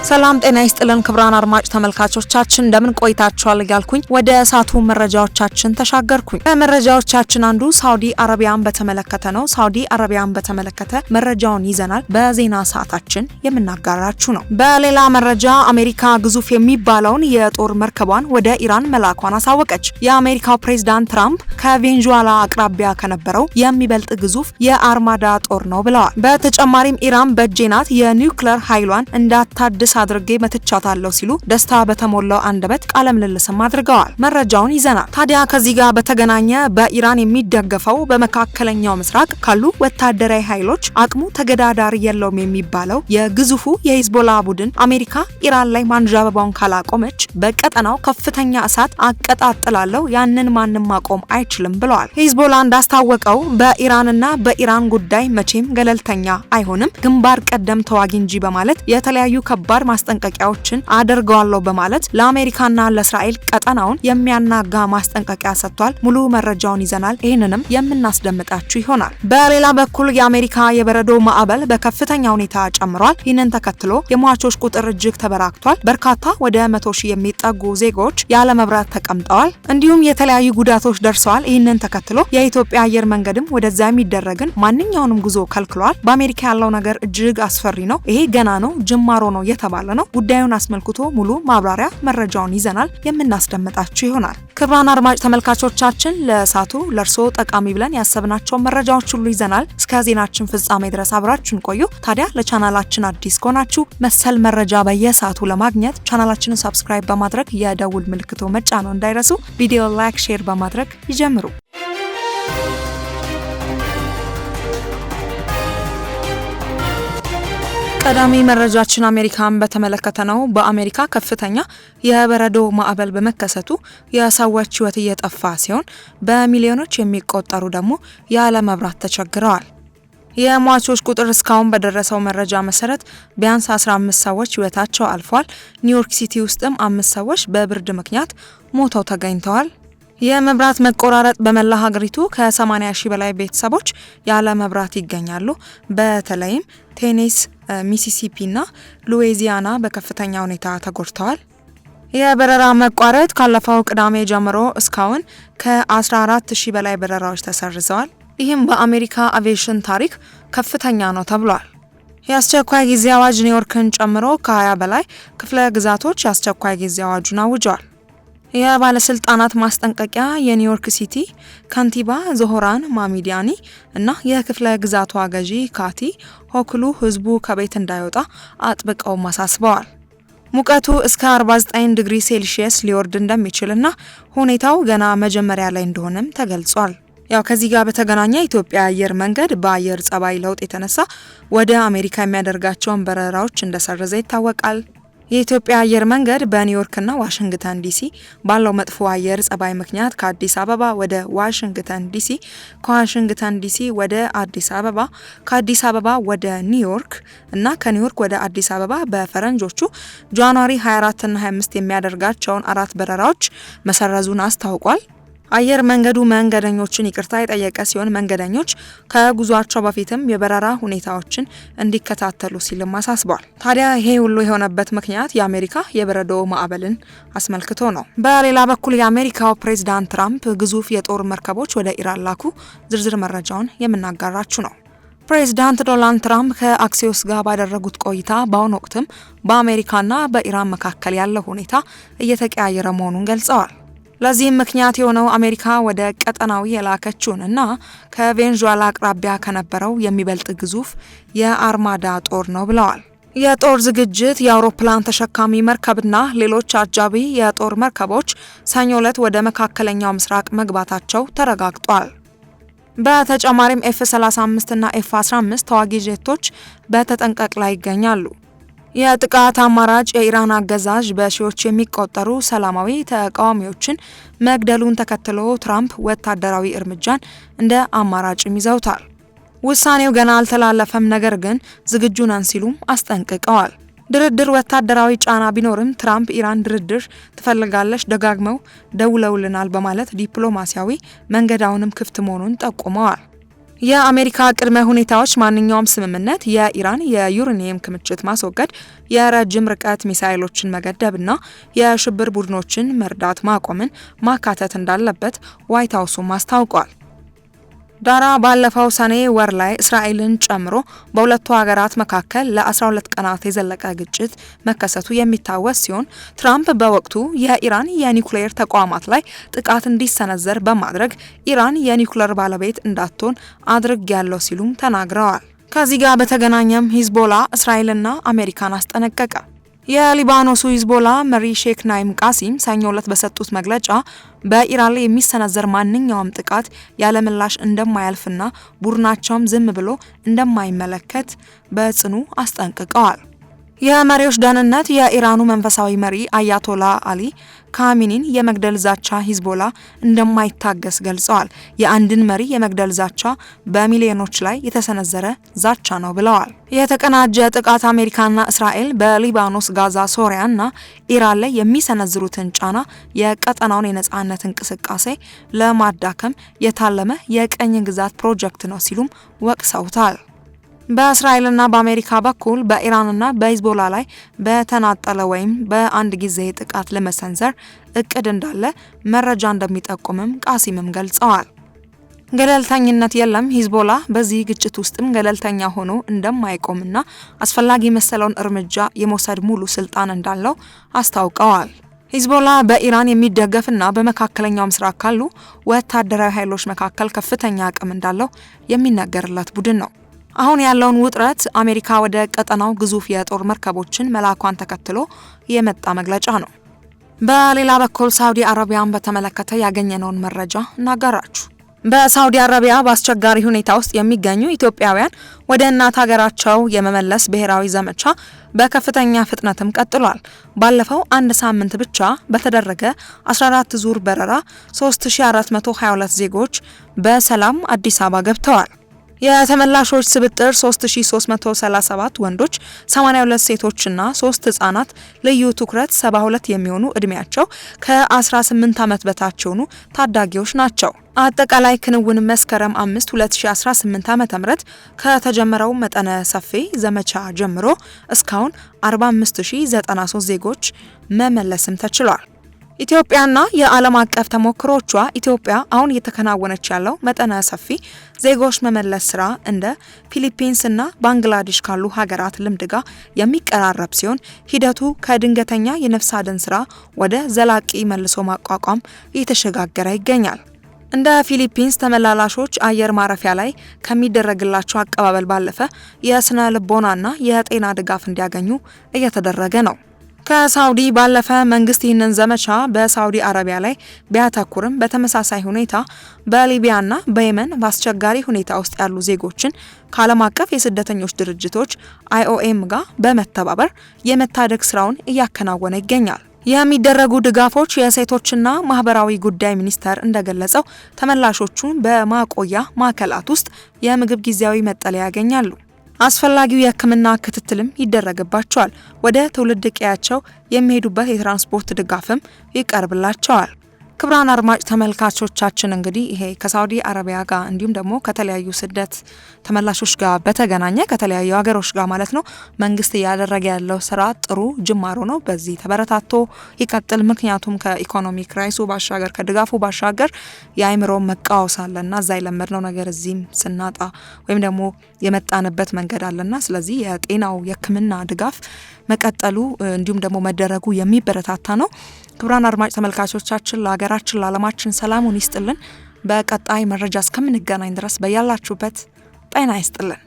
ሰላም ጤና ይስጥልን ክብራን አድማጭ ተመልካቾቻችን እንደምን ቆይታችኋል እያልኩኝ ወደ እሳቱ መረጃዎቻችን ተሻገርኩኝ። ከመረጃዎቻችን አንዱ ሳውዲ አረቢያን በተመለከተ ነው። ሳውዲ አረቢያን በተመለከተ መረጃውን ይዘናል በዜና ሰዓታችን የምናጋራችሁ ነው። በሌላ መረጃ አሜሪካ ግዙፍ የሚባለውን የጦር መርከቧን ወደ ኢራን መላኳን አሳወቀች። የአሜሪካው ፕሬዝዳንት ትራምፕ ከቬንዙዌላ አቅራቢያ ከነበረው የሚበልጥ ግዙፍ የአርማዳ ጦር ነው ብለዋል። በተጨማሪም ኢራን በእጄ ናት የኒውክሌር ኃይሏን እንዳታድስ አድርጌ መትቻታለሁ ሲሉ ደስታ በተሞላው አንደበት ቃለ ምልልስም አድርገዋል። መረጃውን ይዘናል። ታዲያ ከዚህ ጋር በተገናኘ በኢራን የሚደገፈው በመካከለኛው ምስራቅ ካሉ ወታደራዊ ኃይሎች አቅሙ ተገዳዳሪ የለውም የሚባለው የግዙፉ የሂዝቦላ ቡድን አሜሪካ ኢራን ላይ ማንዣበባውን ካላቆመች በቀጠናው ከፍተኛ እሳት አቀጣጥላለሁ፣ ያንን ማንም ማቆም አይችልም ብለዋል። ሂዝቦላ እንዳስታወቀው በኢራንና በኢራን ጉዳይ መቼም ገለልተኛ አይሆንም፣ ግንባር ቀደም ተዋጊ እንጂ በማለት የተለያዩ ከባድ ማስጠንቀቂያዎችን አድርገዋለሁ በማለት ለአሜሪካና ለእስራኤል ቀጠናውን የሚያናጋ ማስጠንቀቂያ ሰጥቷል። ሙሉ መረጃውን ይዘናል። ይህንንም የምናስደምጣችሁ ይሆናል። በሌላ በኩል የአሜሪካ የበረዶ ማዕበል በከፍተኛ ሁኔታ ጨምሯል። ይህንን ተከትሎ የሟቾች ቁጥር እጅግ ተበራክቷል። በርካታ ወደ 100,000 የሚጠጉ ዜጎች ያለ መብራት ተቀምጠዋል። እንዲሁም የተለያዩ ጉዳቶች ደርሰዋል። ይህንን ተከትሎ የኢትዮጵያ አየር መንገድም ወደዛ የሚደረግን ማንኛውንም ጉዞ ከልክሏል። በአሜሪካ ያለው ነገር እጅግ አስፈሪ ነው። ይሄ ገና ነው፣ ጅማሮ ነው የተባለ ነው። ጉዳዩን አስመልክቶ ሙሉ ማብራሪያ መረጃውን ይዘናል የምናስደምጣችሁ ይሆናል። ክቡራን አድማጭ ተመልካቾቻችን ለእሳቱ ለርሶ ጠቃሚ ብለን ያሰብናቸው መረጃዎች ሁሉ ይዘናል። እስከ ዜናችን ፍጻሜ ድረስ አብራችሁን ቆዩ። ታዲያ ለቻናላችን አዲስ ከሆናችሁ መሰል መረጃ በየሰዓቱ ለማግኘት ቻናላችንን ሰብስክራይብ በማድረግ የደውል ምልክቱ መጫን እንዳይረሱ። ቪዲዮ ላይክ፣ ሼር በማድረግ ይጀምሩ። ቀዳሚ መረጃችን አሜሪካን በተመለከተ ነው። በአሜሪካ ከፍተኛ የበረዶ ማዕበል በመከሰቱ የሰዎች ሕይወት እየጠፋ ሲሆን በሚሊዮኖች የሚቆጠሩ ደግሞ ያለ መብራት ተቸግረዋል። የሟቾች ቁጥር እስካሁን በደረሰው መረጃ መሰረት ቢያንስ 15 ሰዎች ሕይወታቸው አልፏል። ኒውዮርክ ሲቲ ውስጥም 5 ሰዎች በብርድ ምክንያት ሞተው ተገኝተዋል። የመብራት መቆራረጥ በመላ ሀገሪቱ ከ80,000 በላይ ቤተሰቦች ያለ መብራት ይገኛሉ። በተለይም ቴኔሲ፣ ሚሲሲፒ እና ሉዊዚያና በከፍተኛ ሁኔታ ተጎድተዋል። የበረራ መቋረጥ ካለፈው ቅዳሜ ጀምሮ እስካሁን ከ14,000 በላይ በረራዎች ተሰርዘዋል። ይህም በአሜሪካ አቪዬሽን ታሪክ ከፍተኛ ነው ተብሏል። የአስቸኳይ ጊዜ አዋጅ ኒውዮርክን ጨምሮ ከ20 በላይ ክፍለ ግዛቶች የአስቸኳይ ጊዜ አዋጁን አውጀዋል። የባለስልጣናት ማስጠንቀቂያ የኒውዮርክ ሲቲ ከንቲባ ዞህራን ማሚዲያኒ እና የክፍለ ግዛቷ ገዢ ካቲ ሆክሉ ህዝቡ ከቤት እንዳይወጣ አጥብቀው አሳስበዋል። ሙቀቱ እስከ 49 ዲግሪ ሴልሺየስ ሊወርድ እንደሚችልና ሁኔታው ገና መጀመሪያ ላይ እንደሆነም ተገልጿል። ያው ከዚህ ጋር በተገናኘ ኢትዮጵያ አየር መንገድ በአየር ጸባይ ለውጥ የተነሳ ወደ አሜሪካ የሚያደርጋቸውን በረራዎች እንደሰረዘ ይታወቃል። የኢትዮጵያ አየር መንገድ በኒውዮርክና ዋሽንግተን ዲሲ ባለው መጥፎ አየር ጸባይ ምክንያት ከአዲስ አበባ ወደ ዋሽንግተን ዲሲ፣ ከዋሽንግተን ዲሲ ወደ አዲስ አበባ፣ ከአዲስ አበባ ወደ ኒውዮርክ እና ከኒውዮርክ ወደ አዲስ አበባ በፈረንጆቹ ጃንዋሪ 24 እና 25 የሚያደርጋቸውን 4 በረራዎች መሰረዙን አስታውቋል። አየር መንገዱ መንገደኞችን ይቅርታ የጠየቀ ሲሆን መንገደኞች ከጉዟቸው በፊትም የበረራ ሁኔታዎችን እንዲከታተሉ ሲልም አሳስቧል። ታዲያ ይሄ ሁሉ የሆነበት ምክንያት የአሜሪካ የበረዶ ማዕበልን አስመልክቶ ነው። በሌላ በኩል የአሜሪካው ፕሬዝዳንት ትራምፕ ግዙፍ የጦር መርከቦች ወደ ኢራን ላኩ። ዝርዝር መረጃውን የምናጋራችሁ ነው። ፕሬዝዳንት ዶናልድ ትራምፕ ከአክሲዮስ ጋር ባደረጉት ቆይታ በአሁኑ ወቅትም በአሜሪካና በኢራን መካከል ያለው ሁኔታ እየተቀያየረ መሆኑን ገልጸዋል። ለዚህም ምክንያት የሆነው አሜሪካ ወደ ቀጠናው የላከችውን እና ከቬንዙዌላ አቅራቢያ ከነበረው የሚበልጥ ግዙፍ የአርማዳ ጦር ነው ብለዋል። የጦር ዝግጅት፣ የአውሮፕላን ተሸካሚ መርከብና ሌሎች አጃቢ የጦር መርከቦች ሰኞ ዕለት ወደ መካከለኛው ምስራቅ መግባታቸው ተረጋግጧል። በተጨማሪም F-35 እና F-15 ተዋጊ ጄቶች በተጠንቀቅ ላይ ይገኛሉ። የጥቃት አማራጭ የኢራን አገዛዥ በሺዎች የሚቆጠሩ ሰላማዊ ተቃዋሚዎችን መግደሉን ተከትሎ ትራምፕ ወታደራዊ እርምጃን እንደ አማራጭም ይዘውታል። ውሳኔው ገና አልተላለፈም፣ ነገር ግን ዝግጁ ነን ሲሉም አስጠንቅቀዋል። ድርድር ወታደራዊ ጫና ቢኖርም ትራምፕ ኢራን ድርድር ትፈልጋለች፣ ደጋግመው ደውለውልናል በማለት ዲፕሎማሲያዊ መንገዳውንም ክፍት መሆኑን ጠቁመዋል። የአሜሪካ ቅድመ ሁኔታዎች ማንኛውም ስምምነት የኢራን የዩሬኒየም ክምችት ማስወገድ፣ የረጅም ርቀት ሚሳኤሎችን መገደብና የሽብር ቡድኖችን መርዳት ማቆምን ማካተት እንዳለበት ዋይት ሀውሱም አስታውቋል። ዳራ ባለፈው ሰኔ ወር ላይ እስራኤልን ጨምሮ በሁለቱ ሀገራት መካከል ለ12 ቀናት የዘለቀ ግጭት መከሰቱ የሚታወስ ሲሆን ትራምፕ በወቅቱ የኢራን የኒውክሌር ተቋማት ላይ ጥቃት እንዲሰነዘር በማድረግ ኢራን የኒውክሌር ባለቤት እንዳትሆን አድርጌያለሁ ሲሉም ተናግረዋል። ከዚህ ጋር በተገናኘም ሂዝቦላ እስራኤልና አሜሪካን አስጠነቀቀ። የሊባኖሱ ሂዝቦላ መሪ ሼክ ናይም ቃሲም ሰኞ ዕለት በሰጡት መግለጫ በኢራን ላይ የሚሰነዘር ማንኛውም ጥቃት ያለምላሽ እንደማያልፍና ቡድናቸውም ዝም ብሎ እንደማይመለከት በጽኑ አስጠንቅቀዋል። የመሪዎች ደህንነት የኢራኑ መንፈሳዊ መሪ አያቶላ አሊ ካሚኒን የመግደል ዛቻ ሂዝቦላ እንደማይታገስ ገልጸዋል። የአንድን መሪ የመግደል ዛቻ በሚሊዮኖች ላይ የተሰነዘረ ዛቻ ነው ብለዋል። የተቀናጀ ጥቃት አሜሪካና እስራኤል በሊባኖስ፣ ጋዛ፣ ሶሪያና ኢራን ላይ የሚሰነዝሩትን ጫና የቀጠናውን የነጻነት እንቅስቃሴ ለማዳከም የታለመ የቀኝ ግዛት ፕሮጀክት ነው ሲሉም ወቅሰውታል። በእስራኤልና በአሜሪካ በኩል በኢራንና በሂዝቦላ ላይ በተናጠለ ወይም በአንድ ጊዜ ጥቃት ለመሰንዘር እቅድ እንዳለ መረጃ እንደሚጠቁምም ቃሲምም ገልጸዋል። ገለልተኝነት የለም። ሂዝቦላ በዚህ ግጭት ውስጥም ገለልተኛ ሆኖ እንደማይቆምና አስፈላጊ መሰለውን እርምጃ የመውሰድ ሙሉ ስልጣን እንዳለው አስታውቀዋል። ሂዝቦላ በኢራን የሚደገፍና በመካከለኛው ምስራቅ ካሉ ወታደራዊ ኃይሎች መካከል ከፍተኛ አቅም እንዳለው የሚነገርለት ቡድን ነው። አሁን ያለውን ውጥረት አሜሪካ ወደ ቀጠናው ግዙፍ የጦር መርከቦችን መላኳን ተከትሎ የመጣ መግለጫ ነው። በሌላ በኩል ሳውዲ አረቢያን በተመለከተ ያገኘነውን መረጃ እናጋራችሁ። በሳውዲ አረቢያ በአስቸጋሪ ሁኔታ ውስጥ የሚገኙ ኢትዮጵያውያን ወደ እናት ሀገራቸው የመመለስ ብሔራዊ ዘመቻ በከፍተኛ ፍጥነትም ቀጥሏል። ባለፈው አንድ ሳምንት ብቻ በተደረገ 14 ዙር በረራ 3422 ዜጎች በሰላም አዲስ አበባ ገብተዋል። የተመላሾች ስብጥር 3337 ወንዶች፣ 82 ሴቶችና 3 ህጻናት፣ ልዩ ትኩረት 72 የሚሆኑ እድሜያቸው ከ18 ዓመት በታች የሆኑ ታዳጊዎች ናቸው። አጠቃላይ ክንውን መስከረም 5 2018 ዓ.ም ከተጀመረው መጠነ ሰፊ ዘመቻ ጀምሮ እስካሁን 45093 ዜጎች መመለስም ተችሏል። ኢትዮጵያና የዓለም አቀፍ ተሞክሮቿ ኢትዮጵያ አሁን እየተከናወነች ያለው መጠነ ሰፊ ዜጎች መመለስ ስራ እንደ ፊሊፒንስና ባንግላዴሽ ካሉ ሀገራት ልምድ ጋር የሚቀራረብ ሲሆን ሂደቱ ከድንገተኛ የነፍስ አድን ስራ ወደ ዘላቂ መልሶ ማቋቋም እየተሸጋገረ ይገኛል። እንደ ፊሊፒንስ ተመላላሾች አየር ማረፊያ ላይ ከሚደረግላቸው አቀባበል ባለፈ የስነ ልቦናና የጤና ድጋፍ እንዲያገኙ እየተደረገ ነው። ከሳውዲ ባለፈ መንግስት ይህንን ዘመቻ በሳውዲ አረቢያ ላይ ቢያተኩርም በተመሳሳይ ሁኔታ በሊቢያና በየመን በአስቸጋሪ ሁኔታ ውስጥ ያሉ ዜጎችን ከዓለም አቀፍ የስደተኞች ድርጅቶች IOM ጋር በመተባበር የመታደግ ስራውን እያከናወነ ይገኛል። የሚደረጉ ድጋፎች የሴቶችና ማህበራዊ ጉዳይ ሚኒስቴር እንደገለጸው ተመላሾቹን በማቆያ ማዕከላት ውስጥ የምግብ ጊዜያዊ መጠለያ ያገኛሉ። አስፈላጊው የሕክምና ክትትልም ይደረግባቸዋል። ወደ ትውልድ ቀያቸው የሚሄዱበት የትራንስፖርት ድጋፍም ይቀርብላቸዋል። ክቡራን አድማጭ ተመልካቾቻችን እንግዲህ ይሄ ከሳውዲ አረቢያ ጋር እንዲሁም ደግሞ ከተለያዩ ስደት ተመላሾች ጋር በተገናኘ ከተለያዩ ሀገሮች ጋር ማለት ነው መንግስት እያደረገ ያለው ስራ ጥሩ ጅማሮ ነው። በዚህ ተበረታቶ ይቀጥል። ምክንያቱም ከኢኮኖሚ ክራይሱ ባሻገር ከድጋፉ ባሻገር የአይምሮ መቃወስ አለና እዛ የለመድነው ነገር እዚህም ስናጣ ወይም ደግሞ የመጣንበት መንገድ አለና ስለዚህ የጤናው የሕክምና ድጋፍ መቀጠሉ እንዲሁም ደግሞ መደረጉ የሚበረታታ ነው። ክቡራን አድማጭ ተመልካቾቻችን ለሀገራችን ለዓለማችን ሰላሙን ይስጥልን። በቀጣይ መረጃ እስከምንገናኝ ድረስ በያላችሁበት ጤና ይስጥልን።